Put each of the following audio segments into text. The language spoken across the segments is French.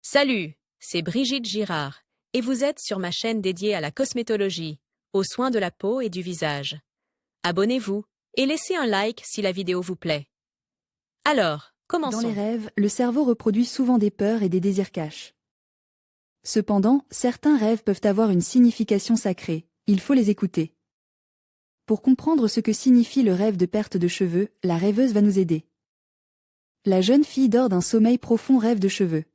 Salut, c'est Brigitte Girard, et vous êtes sur ma chaîne dédiée à la cosmétologie, aux soins de la peau et du visage. Abonnez-vous et laissez un like si la vidéo vous plaît. Alors, Dans les commençons. rêves, le cerveau reproduit souvent des peurs et des désirs cachés. Cependant, certains rêves peuvent avoir une signification sacrée, il faut les écouter. Pour comprendre ce que signifie le rêve de perte de cheveux, la rêveuse va nous aider. La jeune fille dort d'un sommeil profond, rêve de cheveux.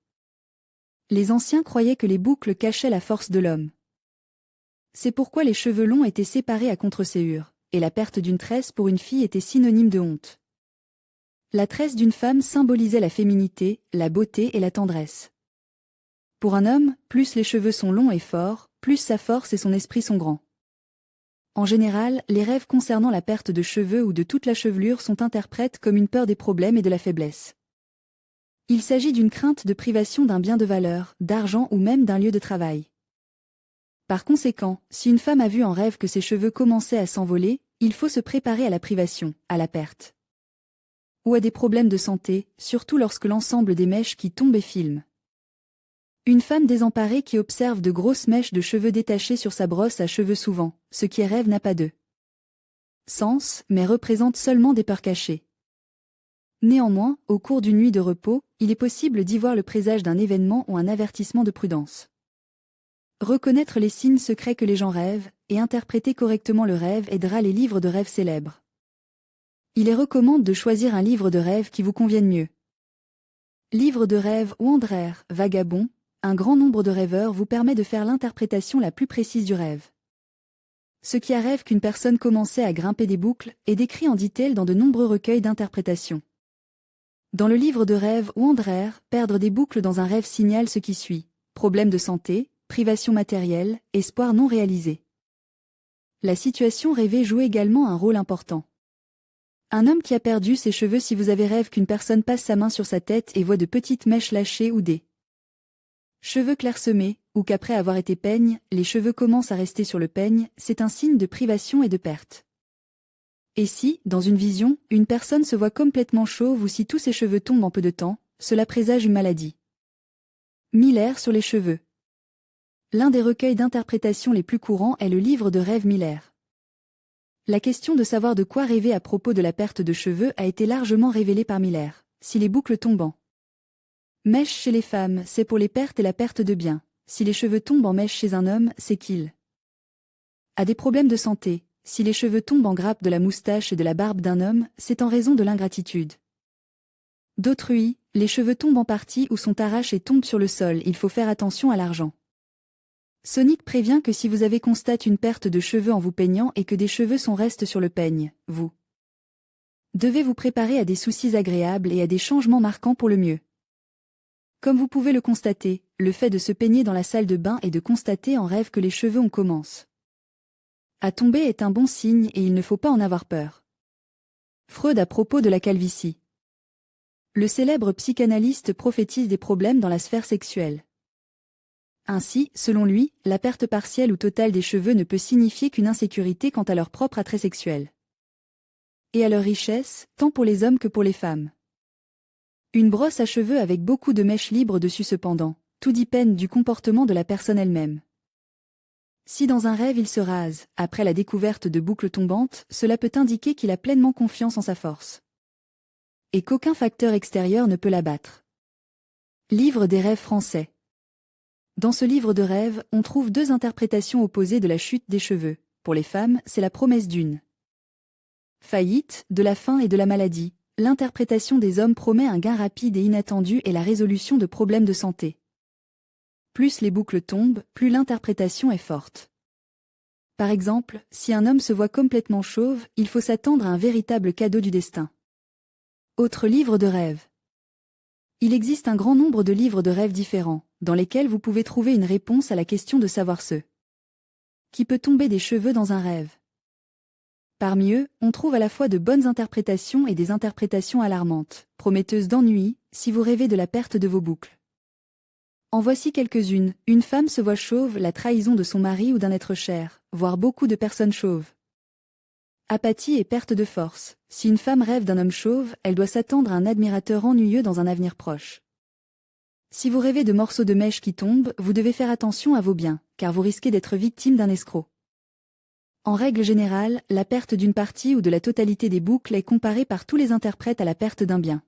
Les anciens croyaient que les boucles cachaient la force de l'homme. C'est pourquoi les cheveux longs étaient séparés à contre-séhure, et la perte d'une tresse pour une fille était synonyme de honte. La tresse d'une femme symbolisait la féminité, la beauté et la tendresse. Pour un homme, plus les cheveux sont longs et forts, plus sa force et son esprit sont grands. En général, les rêves concernant la perte de cheveux ou de toute la chevelure sont interprétés comme une peur des problèmes et de la faiblesse. Il s'agit d'une crainte de privation d'un bien de valeur, d'argent ou même d'un lieu de travail. Par conséquent, si une femme a vu en rêve que ses cheveux commençaient à s'envoler, il faut se préparer à la privation, à la perte. Ou à des problèmes de santé, surtout lorsque l'ensemble des mèches qui tombent est filme. Une femme désemparée qui observe de grosses mèches de cheveux détachées sur sa brosse à cheveux souvent, ce qui est rêve n'a pas de sens, mais représente seulement des peurs cachées. Néanmoins, au cours d'une nuit de repos, il est possible d'y voir le présage d'un événement ou un avertissement de prudence. Reconnaître les signes secrets que les gens rêvent, et interpréter correctement le rêve aidera les livres de rêves célèbres. Il est recommandé de choisir un livre de rêve qui vous convienne mieux. Livre de rêve ou Andrère, Vagabond, un grand nombre de rêveurs vous permet de faire l'interprétation la plus précise du rêve. Ce qui arrive qu'une personne commençait à grimper des boucles est décrit en détail dans de nombreux recueils d'interprétation. Dans le livre de rêve ou Andrère, perdre des boucles dans un rêve signale ce qui suit: problèmes de santé, privation matérielle, espoir non réalisé. La situation rêvée joue également un rôle important. Un homme qui a perdu ses cheveux. Si vous avez rêve qu'une personne passe sa main sur sa tête et voit de petites mèches lâchées ou des cheveux clairsemés, ou qu'après avoir été peigne, les cheveux commencent à rester sur le peigne, c'est un signe de privation et de perte. Et si, dans une vision, une personne se voit complètement chauve ou si tous ses cheveux tombent en peu de temps, cela présage une maladie. Miller sur les cheveux. L'un des recueils d'interprétation les plus courants est le livre de rêve Miller. La question de savoir de quoi rêver à propos de la perte de cheveux a été largement révélée par Miller. Si les boucles tombent en mèche chez les femmes, c'est pour les pertes et la perte de biens. Si les cheveux tombent en mèche chez un homme, c'est qu'il a des problèmes de santé. Si les cheveux tombent en grappe de la moustache et de la barbe d'un homme, c'est en raison de l'ingratitude d'autrui. Les cheveux tombent en partie ou sont arrachés et tombent sur le sol, il faut faire attention à l'argent. Sonic prévient que si vous avez constaté une perte de cheveux en vous peignant et que des cheveux restent sur le peigne, vous devez vous préparer à des soucis agréables et à des changements marquants pour le mieux. Comme vous pouvez le constater, le fait de se peigner dans la salle de bain et de constater en rêve que les cheveux commencent à tomber est un bon signe et il ne faut pas en avoir peur. Freud à propos de la calvitie. Le célèbre psychanalyste prophétise des problèmes dans la sphère sexuelle. Ainsi, selon lui, la perte partielle ou totale des cheveux ne peut signifier qu'une insécurité quant à leur propre attrait sexuel et à leur richesse, tant pour les hommes que pour les femmes. Une brosse à cheveux avec beaucoup de mèches libres dessus. Cependant, tout dépend du comportement de la personne elle-même. Si dans un rêve il se rase, après la découverte de boucles tombantes, cela peut indiquer qu'il a pleinement confiance en sa force et qu'aucun facteur extérieur ne peut l'abattre. Livre des rêves français. Dans ce livre de rêves, on trouve deux interprétations opposées de la chute des cheveux. Pour les femmes, c'est la promesse d'une faillite, de la faim et de la maladie. L'interprétation des hommes promet un gain rapide et inattendu et la résolution de problèmes de santé. Plus les boucles tombent, plus l'interprétation est forte. Par exemple, si un homme se voit complètement chauve, il faut s'attendre à un véritable cadeau du destin. Autre livre de rêve. Il existe un grand nombre de livres de rêves différents, dans lesquels vous pouvez trouver une réponse à la question de savoir ce qui peut tomber des cheveux dans un rêve. Parmi eux, on trouve à la fois de bonnes interprétations et des interprétations alarmantes, prometteuses d'ennui, si vous rêvez de la perte de vos boucles. En voici quelques-unes. Une femme se voit chauve, la trahison de son mari ou d'un être cher, voire beaucoup de personnes chauves. Apathie et perte de force. Si une femme rêve d'un homme chauve, elle doit s'attendre à un admirateur ennuyeux dans un avenir proche. Si vous rêvez de morceaux de mèche qui tombent, vous devez faire attention à vos biens, car vous risquez d'être victime d'un escroc. En règle générale, la perte d'une partie ou de la totalité des boucles est comparée par tous les interprètes à la perte d'un bien.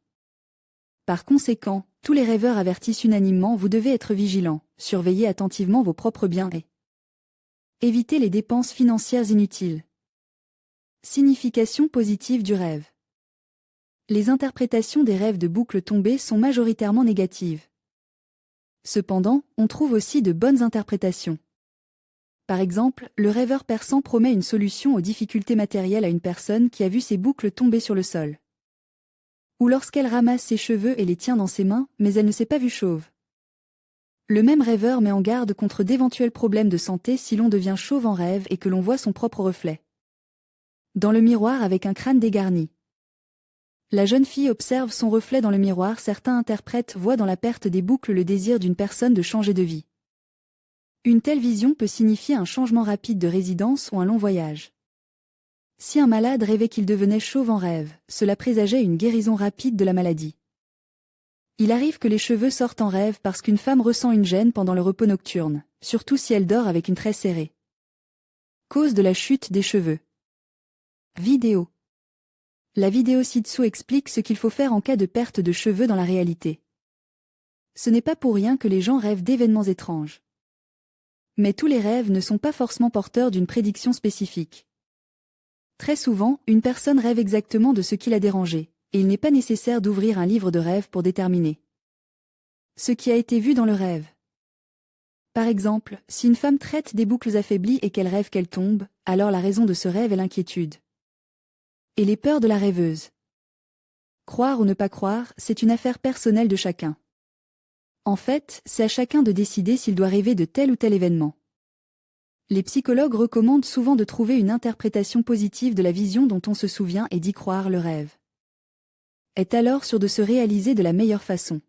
Par conséquent, tous les rêveurs avertissent unanimement vous devez être vigilant, surveillez attentivement vos propres biens et évitez les dépenses financières inutiles. Signification positive du rêve. Les interprétations des rêves de boucles tombées sont majoritairement négatives. Cependant, on trouve aussi de bonnes interprétations. Par exemple, le rêveur persan promet une solution aux difficultés matérielles à une personne qui a vu ses boucles tomber sur le sol. Ou lorsqu'elle ramasse ses cheveux et les tient dans ses mains, mais elle ne s'est pas vue chauve. Le même rêveur met en garde contre d'éventuels problèmes de santé si l'on devient chauve en rêve et que l'on voit son propre reflet dans le miroir avec un crâne dégarni. La jeune fille observe son reflet dans le miroir. Certains interprètes voient dans la perte des boucles le désir d'une personne de changer de vie. Une telle vision peut signifier un changement rapide de résidence ou un long voyage. Si un malade rêvait qu'il devenait chauve en rêve, cela présageait une guérison rapide de la maladie. Il arrive que les cheveux sortent en rêve parce qu'une femme ressent une gêne pendant le repos nocturne, surtout si elle dort avec une tresse serrée. Cause de la chute des cheveux. Vidéo. La vidéo ci-dessous explique ce qu'il faut faire en cas de perte de cheveux dans la réalité. Ce n'est pas pour rien que les gens rêvent d'événements étranges. Mais tous les rêves ne sont pas forcément porteurs d'une prédiction spécifique. Très souvent, une personne rêve exactement de ce qui l'a dérangé, et il n'est pas nécessaire d'ouvrir un livre de rêve pour déterminer ce qui a été vu dans le rêve. Par exemple, si une femme traite des boucles affaiblies et qu'elle rêve qu'elles tombent, alors la raison de ce rêve est l'inquiétude et les peurs de la rêveuse. Croire ou ne pas croire, c'est une affaire personnelle de chacun. En fait, c'est à chacun de décider s'il doit rêver de tel ou tel événement. Les psychologues recommandent souvent de trouver une interprétation positive de la vision dont on se souvient et d'y croire le rêve est alors sûr de se réaliser de la meilleure façon.